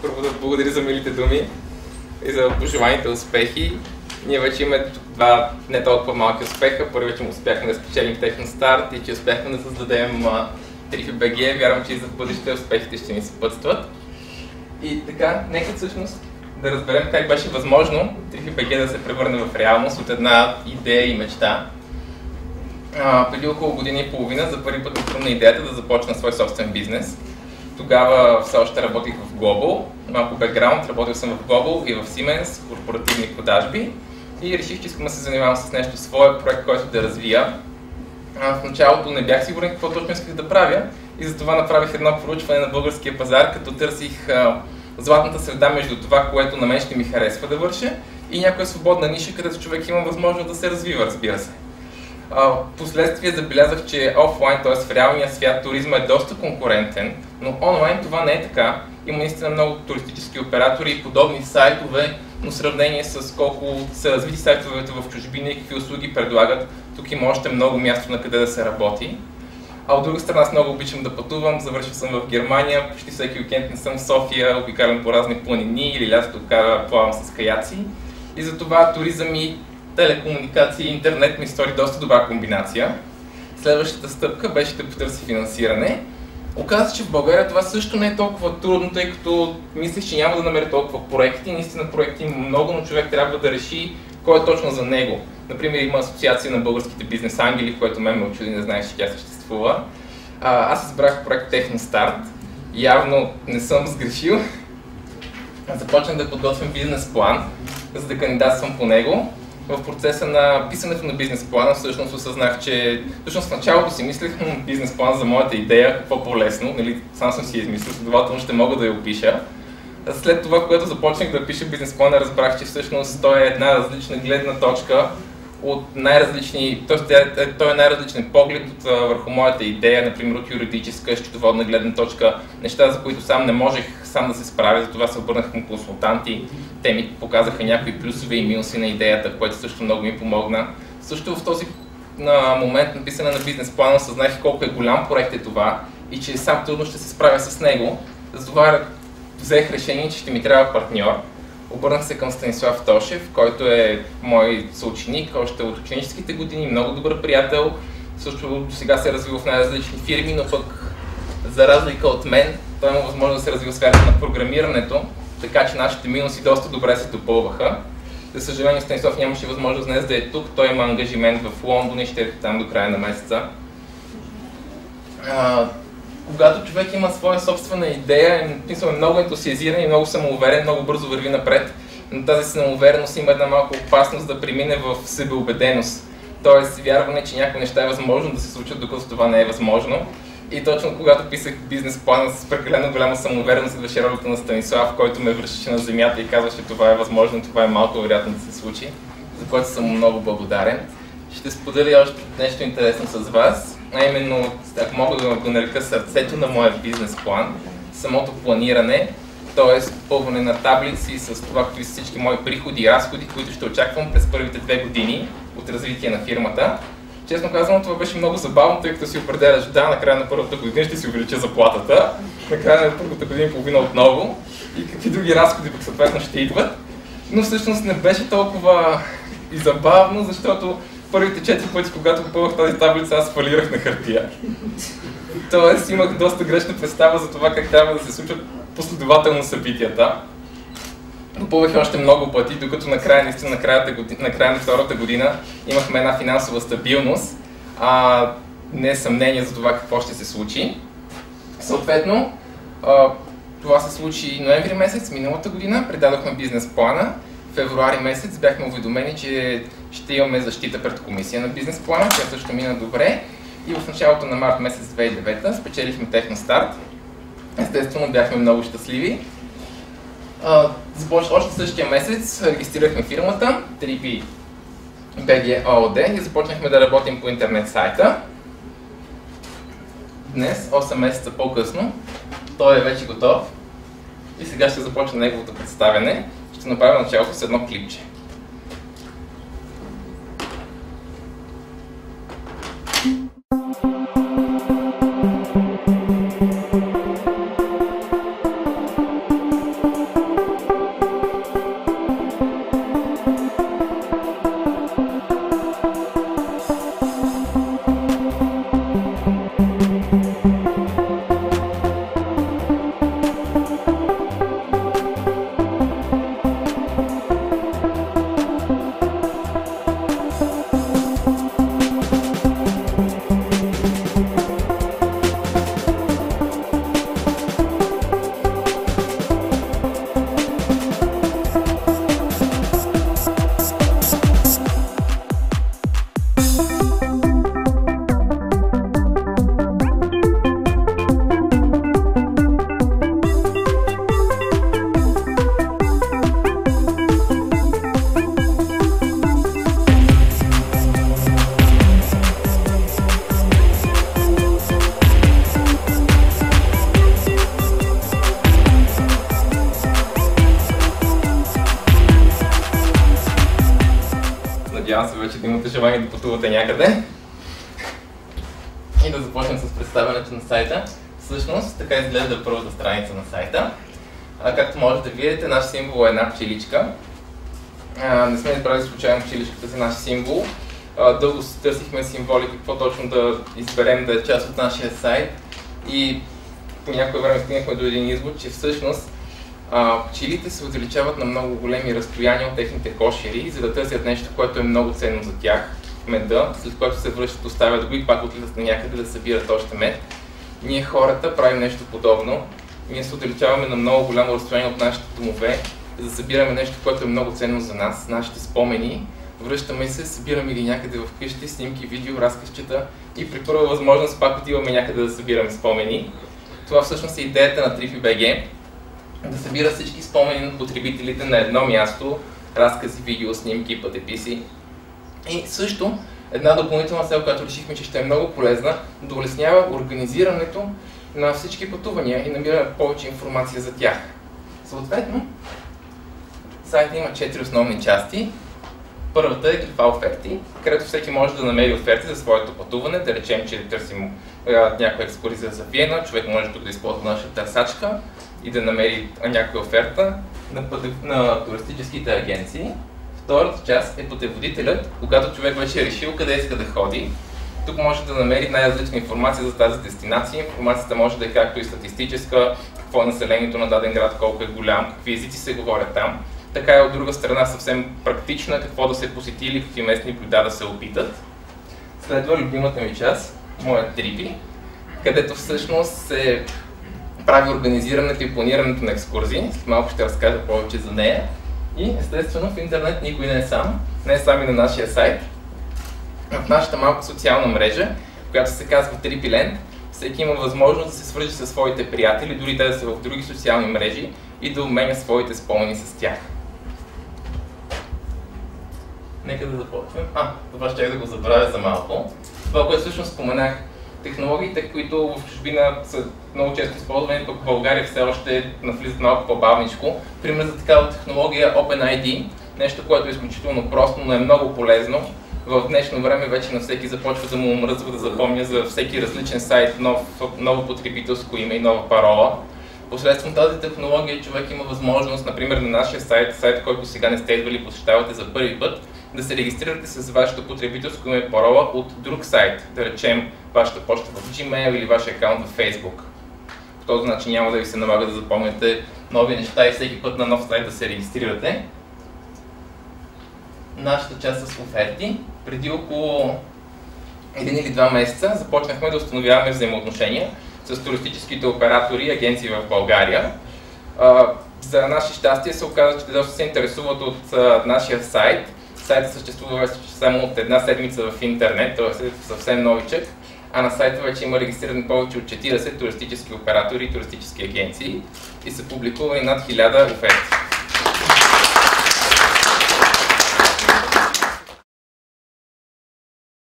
първо да благодаря за милите думи и за пожеланите успехи. Ние вече имаме два не толкова малки успеха. Първо, че успяхме да спечелим Техностарт и че успяхме да създадем TrifyBG. Вярвам, че и за бъдеще успехите ще ни съпътстват. И така, нека всъщност да разберем как беше възможно TrifyBG да се превърне в реалност от една идея и мечта. Преди около година и половина за първи път ми хрумна идеята да започна свой собствен бизнес. Тогава все още работих в Global, малко бекграунд, работил съм в Global и в Siemens, корпоративни продажби и реших, че искам да се занимавам с нещо свое проект, който да развия. В началото не бях сигурен какво точно исках да правя и затова направих едно проучване на българския пазар, като търсих златната среда между това, което на мен ще ми харесва да върша и някоя свободна ниша, където човек има възможност да се развива, разбира се. Впоследствие забелязах, че офлайн, т.е. в реалния свят, туризма е доста конкурентен, но онлайн това не е така. Има наистина много туристически оператори и подобни сайтове, но в сравнение с колко са развити сайтовете в чужбина и какви услуги предлагат, тук има още много място на къде да се работи. А от друга страна, аз много обичам да пътувам, завършил съм в Германия, почти всеки уикенд не съм в София, обикалям по разни планини или лятото плавам с каяци. И затова туризъм и телекомуникации и интернет ми стори доста добра комбинация. Следващата стъпка беше да потърси финансиране. Оказа се, че в България това също не е толкова трудно, тъй като мислех, че няма да намеря толкова проекти. Наистина проекти има много, но човек трябва да реши кой е точно за него. Например, има асоциация на българските бизнес ангели, което мен ме очуди, не знаеш, че тя съществува. Аз избрах проект Техностарт. Явно не съм сгрешил. Започнах да подготвям бизнес план, за да кандидатствам по него. В процеса на писането на бизнес плана всъщност осъзнах, че всъщност в началото си мислех бизнес план за моята идея, какво по-лесно, нали, сам съм си измислил, следователно ще мога да я опиша. След това, когато започнах да пиша бизнес плана, разбрах, че всъщност той е една различна гледна точка от най-различни, той е най-различен поглед върху моята идея, например от юридическа, счетоводна гледна точка, неща, за които сам не можех сам да се справя, затова се обърнах към консултанти. Те ми показаха някои плюсове и минуси на идеята, което също много ми помогна. Също в този момент на писане на бизнес плана осъзнах колко е голям проект е това и че сам трудно ще се справя с него. Затова взех решение, че ще ми трябва партньор. Обърнах се към Станислав Тошев, който е мой съученик още от ученическите години, много добър приятел. Също сега се развива в най-различни фирми, но пък за разлика от мен, той има възможност да се развива в сферата на програмирането, така че нашите минуси доста добре се допълваха. За съжаление, Станислав нямаше възможност днес да е тук, той има ангажимент в Лондон и ще е там до края на месеца. Когато човек има своя собствена идея, е много ентусиазиран и много самоуверен, много бързо върви напред, но тази самоувереност има една малко опасност да премине в себеубеденост. Тоест, вярване, че някои неща е възможно да се случат, докато това не е възможно. И точно когато писах бизнес плана с прекалено голяма самоувереност, идваше ролята на Станислав, който ме връщаше на земята и казваше, че това е възможно, това е малко вероятно да се случи, за което съм много благодарен. Ще споделя още нещо интересно с вас, а именно, ако мога да го нарека сърцето на моя бизнес план, самото планиране, т.е. попълване на таблици с това, какви са всички мои приходи и разходи, които ще очаквам през първите 2 години от развитие на фирмата. Честно казвам, това беше много забавно, тъй като си определяш, накрая на първата година ще си увелича заплатата, накрая на първата година и половина отново и какви други разходи пък съответно ще идват. Но всъщност не беше толкова и забавно, защото първите 4 пъти, когато попълвах тази таблица, аз фалирах на хартия. Тоест имах доста грешна представа за това как трябва да се случват последователно събитията. Попълвах още много пъти, докато накрая, наистина, на края на втората година имахме една финансова стабилност, не съмнение за това какво ще се случи. Съответно, това се случи ноември месец миналата година, предадохме бизнес плана. В февруари месец бяхме уведомени, че ще имаме защита пред комисия на бизнес плана, тя също мина добре. И в началото на март месец 2009 спечелихме Техностарт. Естествено бяхме много щастливи. Още същия месец регистрирахме фирмата TrifyBG ООД и започнахме да работим по интернет сайта. Днес, 8 месеца по-късно, той е вече готов и сега ще започне неговото представяне. Ще направя началото с едно клипче. Надявам се вече да имате желание да пътувате някъде. И да започнем с представянето на сайта. Всъщност, така изглежда първата страница на сайта. Както може да видите, наш символ е една пчеличка. Не сме избрали случайно пчеличката за наш символ. Дълго търсихме символи, какво точно да изберем да е част от нашия сайт. И по някое време стигнахме до един извод, че всъщност пчелите се отличават на много големи разстояния от техните кошери, за да търсят нещо, което е много ценно за тях, меда, след което се връщат, оставят го и пак отлитат на някъде да събират още мед. Ние хората правим нещо подобно. Ние се отличаваме на много голямо разстояние от нашите домове, за да събираме нещо, което е много ценно за нас, нашите спомени. Връщаме се, събираме ги някъде в къщи, снимки, видео, разказчета и при първа възможност пак отиваме някъде да събираме спомени. Това всъщност е идеята на Trippy.bg, да събира всички спомени на потребителите на едно място, разкази, видео, снимки, пътеписи. И също една допълнителна цел, която решихме, че ще е много полезна, да улеснява организирането на всички пътувания и намираме повече информация за тях. Съответно, сайтът има 4 основни части. Първата е графа оферти, където всеки може да намери оферти за своето пътуване, да речем, че търсим някаква екскурзия за Виена, човек може тук да използва нашата търсачка и да намери някаква оферта на туристическите агенции. Втората част е пътеводителят, когато човек вече е решил къде иска да ходи. Тук може да намери най-различна информация за тази дестинация. Информацията може да е както и статистическа, какво е населението на даден град, колко е голям, какви езици се говорят там. Така и от друга страна съвсем практична, какво да се посети или какви местни блюда да се опитат. Следва любимата ми част, моят Trippy, където всъщност се прави организирането и планирането на екскурзии. След малко ще разкажа повече за нея. И естествено в интернет никой не е сам, не е сам и на нашия сайт. В нашата малка социална мрежа, която се казва TrippyLand, всеки има възможност да се свържи със своите приятели, дори те да са в други социални мрежи и да обменя своите спомени с тях. Нека да започнем. Това ще да го забравя за малко. Това, което всъщност споменах, технологиите, които в чужбина са много често използвани, тук в България все още навлизат малко по-бавничко. Пример за такава технология е OpenID, нещо, което е изключително просто, но е много полезно. В днешно време вече на всеки започва да му омръзва да запомня за всеки различен сайт ново потребителско име и нова парола. Посредством тази технология човек има възможност, например на нашия сайт, който сега не сте идвали и посещавате за първи път, да се регистрирате с вашето потребителско име и парола от друг сайт, да речем вашата почта в Gmail или вашия акаунт в Facebook. По този начин няма да ви се налага да запомняте нови неща и всеки път на нов сайт да се регистрирате. Нашата част с оферти. Преди около 1 или 2 месеца започнахме да установяваме взаимоотношения с туристическите оператори и агенции в България. За наше щастие се оказа, че те доста се интересуват от нашия сайт. Сайтът съществува само от 1 седмица в интернет, т.е. е съвсем новичък, а на сайта вече има регистрирани повече от 40 туристически оператори и туристически агенции и са публикувани над 1000 оферти.